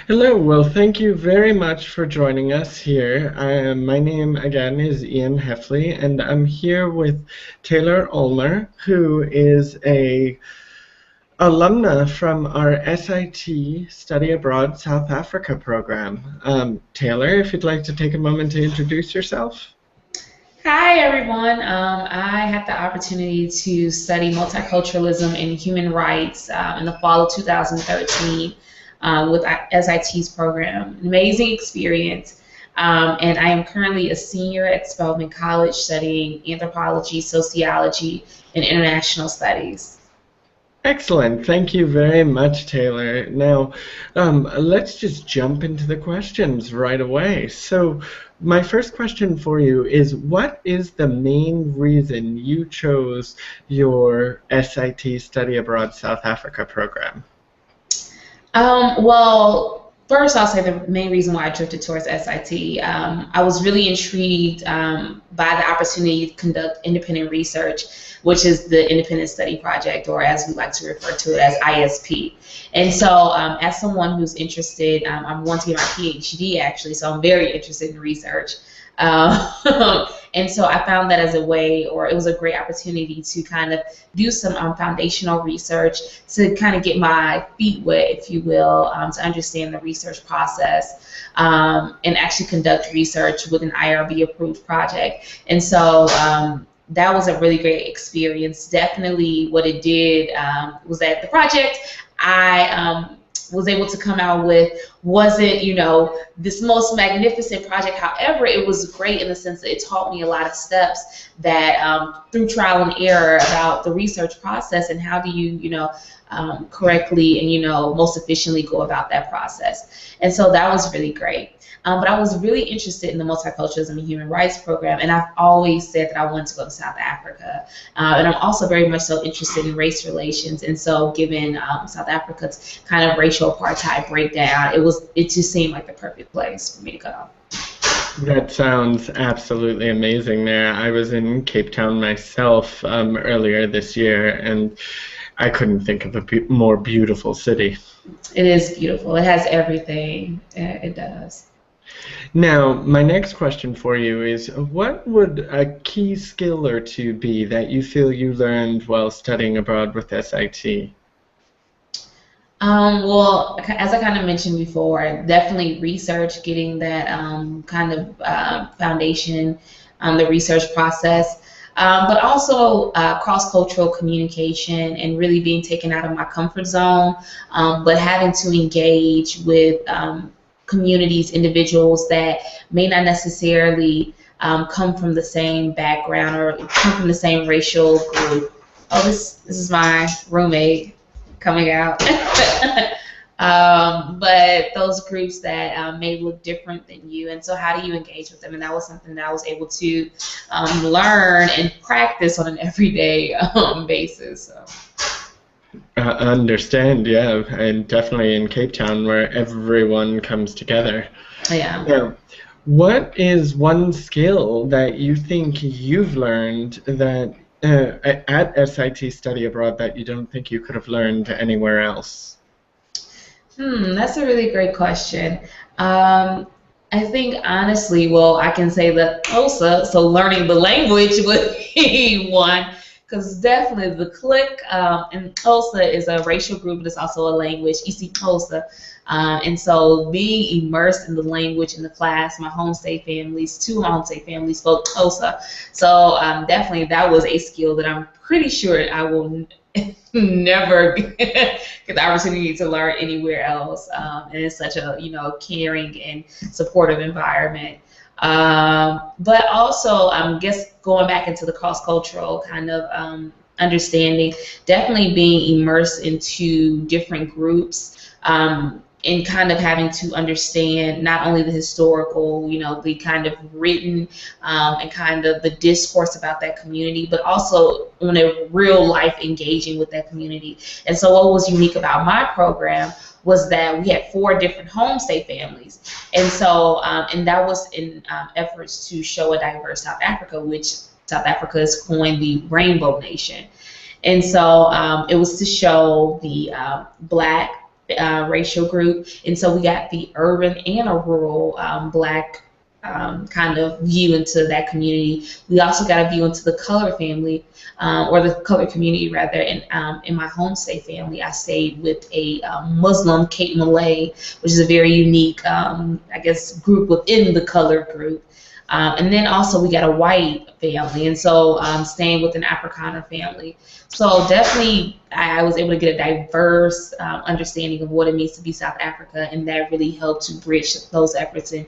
Hello, well, thank you very much for joining us here. My name, again, is Ian Hefele, and I'm here with Tayler Ulmer, who is a alumna from our SIT Study Abroad South Africa program. Tayler, if you'd like to take a moment to introduce yourself. Hi, everyone. I had the opportunity to study multiculturalism and human rights in the fall of 2013 with SIT's program. An amazing experience. And I am currently a senior at Spelman College studying anthropology, sociology, and international studies. Excellent. Thank you very much, Tayler. Now, let's just jump into the questions right away. So, my first question for you is, what is the main reason you chose your SIT Study Abroad South Africa program? Well, first I'll say the main reason why I drifted towards SIT. I was really intrigued by the opportunity to conduct independent research, which is the Independent Study Project, or as we like to refer to it as ISP. And so, as someone who's interested, I'm wanting to get my PhD actually, so I'm very interested in research. And so I found that as a way, or it was a great opportunity to kind of do some foundational research to kind of get my feet wet, if you will, to understand the research process and actually conduct research with an IRB approved project. And so that was a really great experience. Definitely what it did was that the project I was able to come out with wasn't, this most magnificent project. However, it was great in the sense that it taught me a lot of steps that through trial and error about the research process and how do you, correctly and, most efficiently go about that process. And so that was really great. But I was really interested in the Multiculturalism and Human Rights program, and I've always said that I wanted to go to South Africa. And I'm also very much so interested in race relations, and so given South Africa's kind of racial apartheid breakdown, it just seemed like the perfect place for me to go. That sounds absolutely amazing there. I was in Cape Town myself earlier this year, and I couldn't think of a more beautiful city. It is beautiful. It has everything. It does. Now, my next question for you is, what would a key skill or two be that you feel you learned while studying abroad with SIT? Well, as I kind of mentioned before, definitely research, getting that kind of foundation, the research process, but also cross-cultural communication and really being taken out of my comfort zone, but having to engage with communities, individuals that may not necessarily come from the same background or come from the same racial group. Oh, this is my roommate coming out. But those groups that may look different than you, and so how do you engage with them? And that was something that I was able to learn and practice on an everyday basis. So. Understand, yeah, and definitely in Cape Town where everyone comes together. Yeah. Now, what is one skill that you think you've learned that at SIT Study Abroad that you don't think you could have learned anywhere else? That's a really great question. I think honestly, well, I can say that also, so learning the language would be one. Because definitely the clique, and Xhosa is a racial group, but it's also a language, isiXhosa. And so being immersed in the language in the class, my homestay families, two homestay families spoke Xhosa. So definitely that was a skill that I'm pretty sure I will never get the opportunity to learn anywhere else. And it's such a, caring and supportive environment. But also, I guess going back into the cross-cultural kind of understanding, definitely being immersed into different groups and kind of having to understand not only the historical, the kind of written and kind of the discourse about that community, but also on a real life engaging with that community. And so what was unique about my program was that we had 4 different homestay families. And so, and that was in efforts to show a diverse South Africa, which South Africa has coined the Rainbow Nation. And so it was to show the Black racial group. And so we got the urban and a rural Black kind of view into that community. We also got a view into the colored family, or the colored community rather. And in my home state family, I stayed with a Muslim Cape Malay, which is a very unique, I guess, group within the colored group. And then also we got a white family, and so staying with an Afrikaner family. So definitely I was able to get a diverse understanding of what it means to be South Africa, and that really helped to bridge those efforts in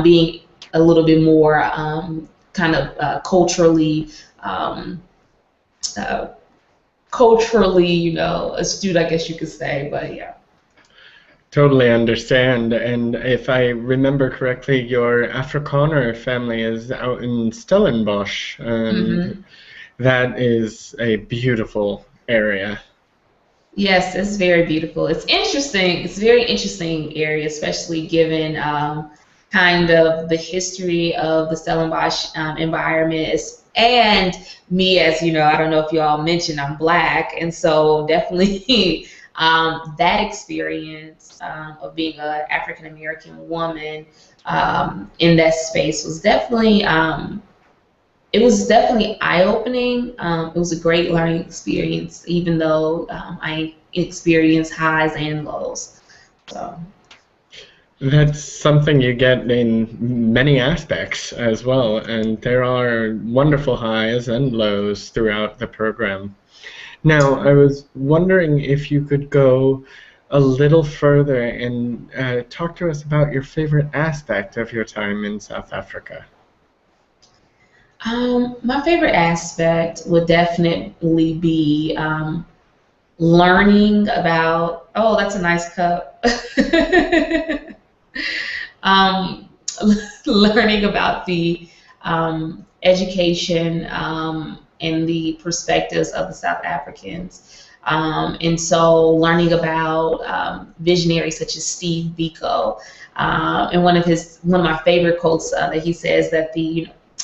being a little bit more kind of culturally, astute, I guess you could say, but yeah. Totally understand. And if I remember correctly, your Afrikaner family is out in Stellenbosch, and that is a beautiful area. Yes, it's very beautiful. It's interesting. It's a very interesting area, especially given kind of the history of the Stellenbosch environment. And me, as you know, I don't know if you all mentioned, I'm Black, and so definitely that experience of being an African American woman in that space was definitely eye-opening. It was a great learning experience, even though I experienced highs and lows. So. That's something you get in many aspects as well, and there are wonderful highs and lows throughout the program. Now, I was wondering if you could go a little further and talk to us about your favorite aspect of your time in South Africa. My favorite aspect would definitely be learning about, oh, that's a nice cup. Learning about the education and the perspectives of the South Africans. And so learning about visionaries such as Steve Biko. And one of my favorite quotes that he says that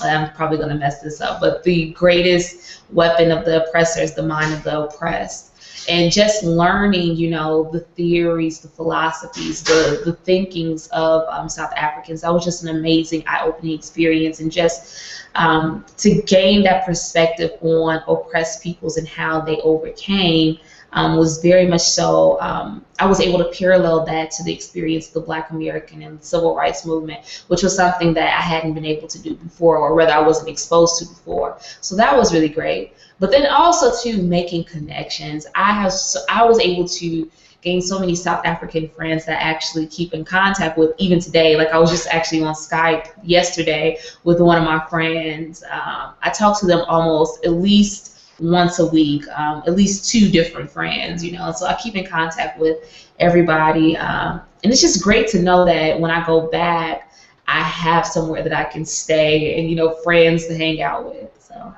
I'm probably going to mess this up, but the greatest weapon of the oppressor is the mind of the oppressed. And just learning, the theories, the philosophies, the thinkings of South Africans, that was just an amazing eye-opening experience. And just to gain that perspective on oppressed peoples and how they overcame was very much so, I was able to parallel that to the experience of the Black American and the Civil Rights Movement, which was something that I hadn't been able to do before, or rather I wasn't exposed to before. So that was really great. But then also to making connections. I was able to gain so many South African friends that I actually keep in contact with even today. Like I was just actually on Skype yesterday with one of my friends. I talk to them almost at least once a week, at least 2 different friends, So I keep in contact with everybody. And it's just great to know that when I go back, I have somewhere that I can stay and, friends to hang out with. So.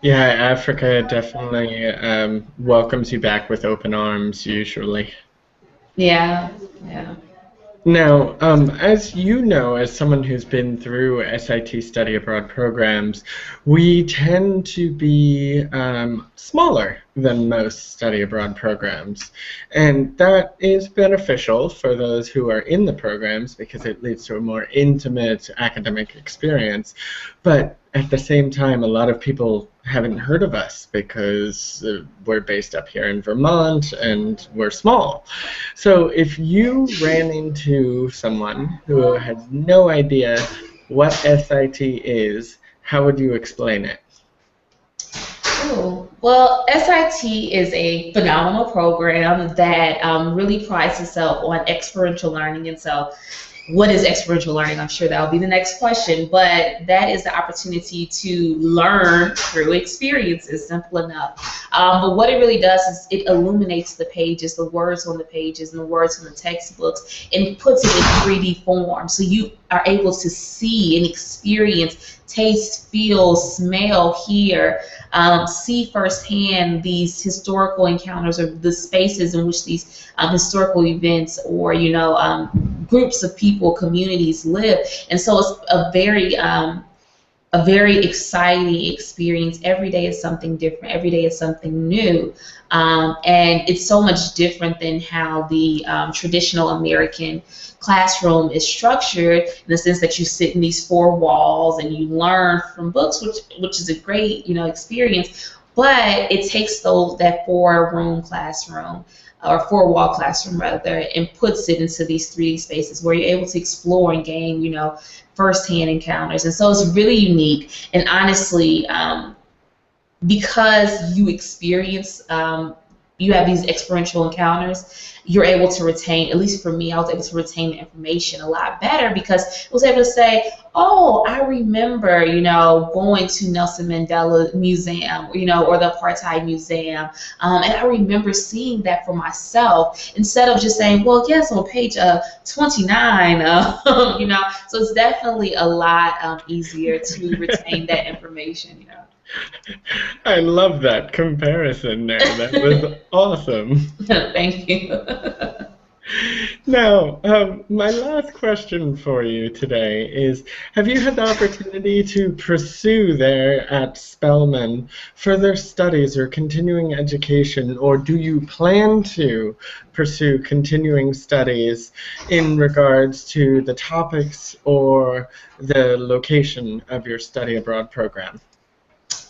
Yeah, Africa definitely welcomes you back with open arms, usually. Yeah. Now, as you know, as someone who's been through SIT study abroad programs, we tend to be smaller than most study abroad programs. And that is beneficial for those who are in the programs because it leads to a more intimate academic experience. But at the same time, a lot of people haven't heard of us because we're based up here in Vermont and we're small. So if you ran into someone who has no idea what SIT is, how would you explain it? Oh, well, SIT is a phenomenal program that really prides itself on experiential learning. And so what is experiential learning? I'm sure that will be the next question, but that is the opportunity to learn through experiences, simple enough. But what it really does is it illuminates the pages, the words on the pages and the words on the textbooks, and puts it in 3D form. So you are able to see and experience, taste, feel, smell, hear, see firsthand these historical encounters or the spaces in which these historical events or, groups of people, communities live. And so it's a very a very exciting experience. Every day is something different. Every day is something new. And it's so much different than how the traditional American classroom is structured, in the sense that you sit in these four walls and you learn from books, which is a great, experience. But it takes that four-room classroom, or four-wall classroom rather, and puts it into these 3D spaces where you're able to explore and gain, first-hand encounters. And so it's really unique. And honestly, because you experience, you have these experiential encounters, you're able to retain, at least for me, I was able to retain the information a lot better, because I was able to say, oh, I remember, going to Nelson Mandela Museum, or the Apartheid Museum, and I remember seeing that for myself, instead of just saying, well, yes, on page 29, so it's definitely a lot easier to retain that information, I love that comparison there. That was awesome. Thank you. Now, my last question for you today is, have you had the opportunity to pursue there at Spelman further studies or continuing education, or do you plan to pursue continuing studies in regards to the topics or the location of your study abroad program?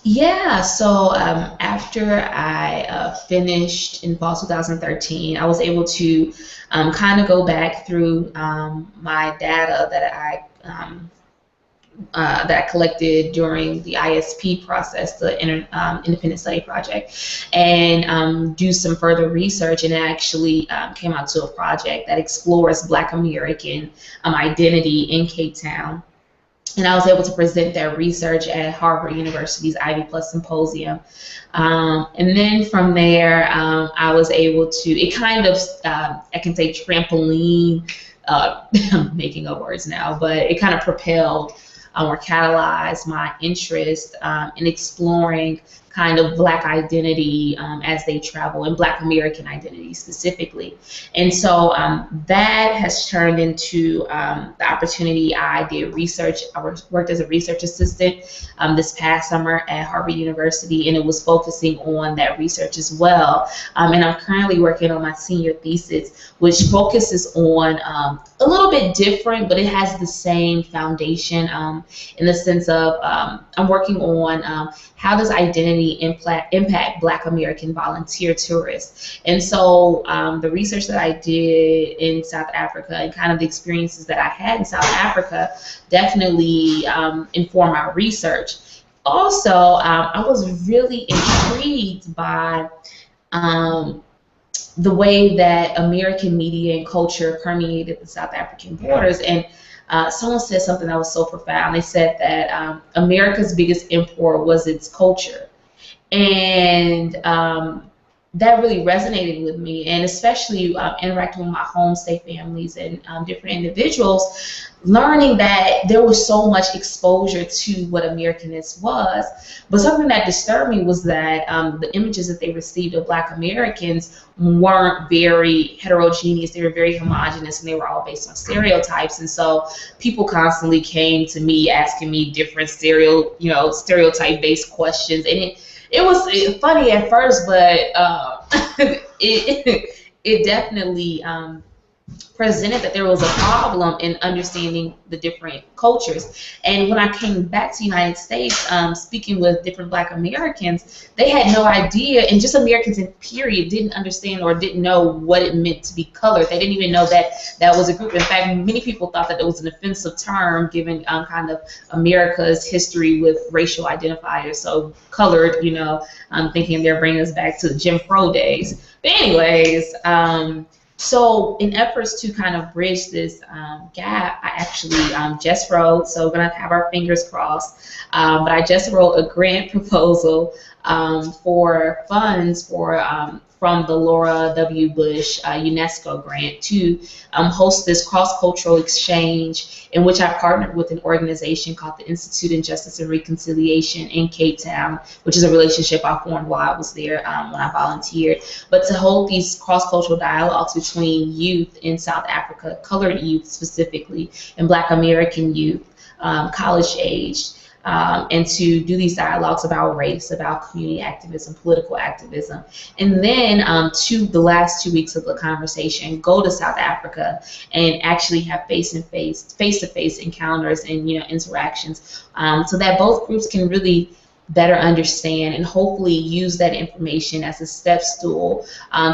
Yeah, so after I finished in fall 2013, I was able to kind of go back through my data that I collected during the ISP process, the Independent Study Project, and do some further research, and it actually came out to a project that explores Black American identity in Cape Town. And I was able to present that research at Harvard University's Ivy Plus Symposium. And then from there, I was able to, it kind of, I can say trampoline, I'm making up words now, but it kind of propelled or catalyzed my interest in exploring kind of Black identity as they travel, and Black American identity specifically. And so that has turned into the opportunity. I did research. I worked as a research assistant this past summer at Harvard University, and it was focusing on that research as well. And I'm currently working on my senior thesis, which focuses on a little bit different, but it has the same foundation in the sense of I'm working on how does identity impact Black American volunteer tourists. And so the research that I did in South Africa and kind of the experiences that I had in South Africa definitely informed my research. Also, I was really intrigued by the way that American media and culture permeated the South African borders. And someone said something that was so profound. They said that America's biggest import was its culture. And that really resonated with me, and especially interacting with my home state families and different individuals, learning that there was so much exposure to what Americanness was. But something that disturbed me was that the images that they received of Black Americans weren't very heterogeneous. They were very homogenous, and they were all based on stereotypes. And so people constantly came to me asking me different stereotype-based questions, and it was funny at first, but it definitely presented that there was a problem in understanding the different cultures. And when I came back to the United States, speaking with different Black Americans, they had no idea, and just Americans in period didn't understand or didn't know what it meant to be colored. They didn't even know that that was a group. In fact, many people thought that it was an offensive term given kind of America's history with racial identifiers. So colored, I'm thinking they're bringing us back to the Jim Crow days. But anyways, so in efforts to kind of bridge this gap, I actually just wrote, so we're going to have our fingers crossed, but I just wrote a grant proposal for funds from the Laura W. Bush UNESCO grant to host this cross-cultural exchange, in which I partnered with an organization called the Institute in Justice and Reconciliation in Cape Town, which is a relationship I formed while I was there when I volunteered. But to hold these cross-cultural dialogues between youth in South Africa, colored youth specifically, and Black American youth, college-aged, and to do these dialogues about race, about community activism, political activism. And then to the last 2 weeks of the conversation, go to South Africa and actually have face-to-face encounters and interactions, so that both groups can really better understand and hopefully use that information as a step stool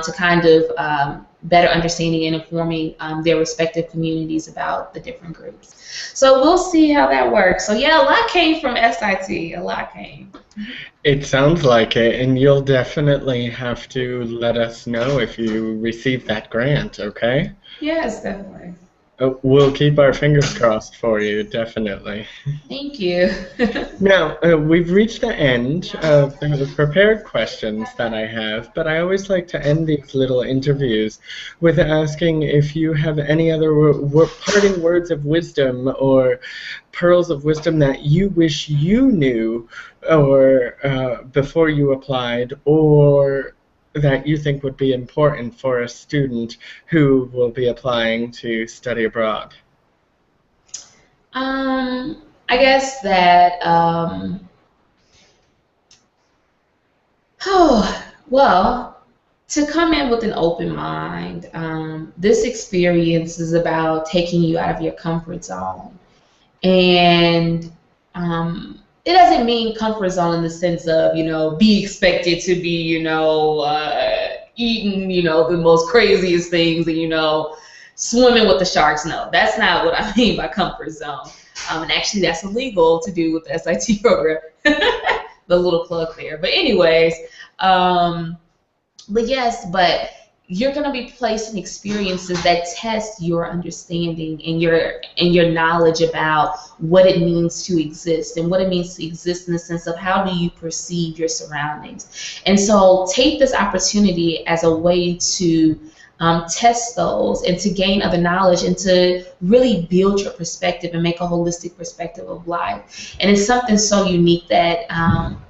to kind of better understanding and informing their respective communities about the different groups. So we'll see how that works. So yeah, a lot came from SIT. A lot came. It sounds like it, and you'll definitely have to let us know if you receive that grant, okay? Yes, definitely. We'll keep our fingers crossed for you, definitely. Thank you. Now, we've reached the end of the prepared questions that I have, but I always like to end these little interviews with asking if you have any other parting words of wisdom or pearls of wisdom that you wish you knew or before you applied, or that you think would be important for a student who will be applying to study abroad. I guess that, well, to come in with an open mind. This experience is about taking you out of your comfort zone. And it doesn't mean comfort zone in the sense of, be expected to be, eating, the most craziest things and, swimming with the sharks. No, that's not what I mean by comfort zone. And actually, that's illegal to do with the SIT program. The little plug there. But anyways, but you're going to be placed in experiences that test your understanding and your knowledge about what it means to exist and what it means to exist in the sense of how do you perceive your surroundings. And so take this opportunity as a way to test those and to gain other knowledge and to really build your perspective and make a holistic perspective of life. And it's something so unique that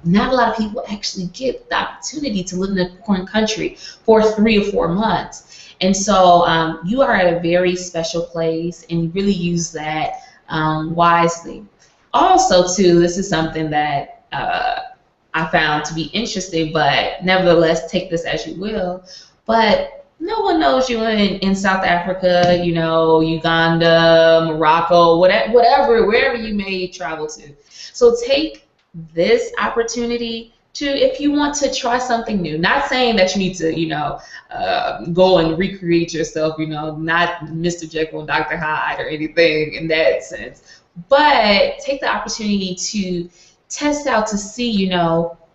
not a lot of people actually get the opportunity to live in a foreign country for 3 or 4 months. And so you are at a very special place, and you really use that wisely. Also, too, this is something that I found to be interesting, but nevertheless, take this as you will. But no one knows you in South Africa, Uganda, Morocco, whatever, wherever you may travel to. So take this opportunity to, if you want to try something new, not saying that you need to, go and recreate yourself, not Mr. Jekyll and Dr. Hyde or anything in that sense, but take the opportunity to test out to see,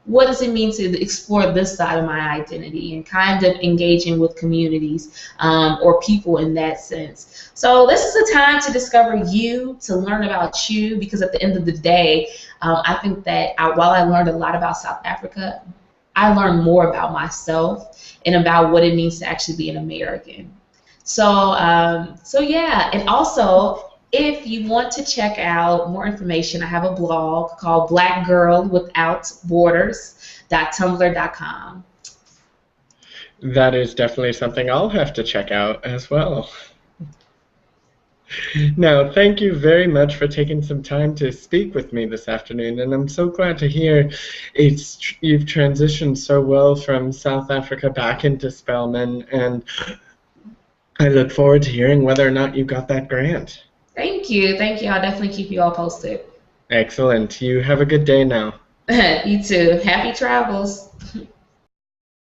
what does it mean to explore this side of my identity and kind of engaging with communities or people in that sense. So this is a time to discover you, to learn about you, because at the end of the day, I think that while I learned a lot about South Africa, I learned more about myself and about what it means to actually be an American. So yeah, and also, if you want to check out more information, I have a blog called blackgirlwithoutborders.tumblr.com. That is definitely something I'll have to check out as well. Now, thank you very much for taking some time to speak with me this afternoon, and I'm so glad to hear you've transitioned so well from South Africa back into Spelman, and I look forward to hearing whether or not you got that grant. Thank you. I'll definitely keep you all posted. Excellent. You have a good day now. You too. Happy travels.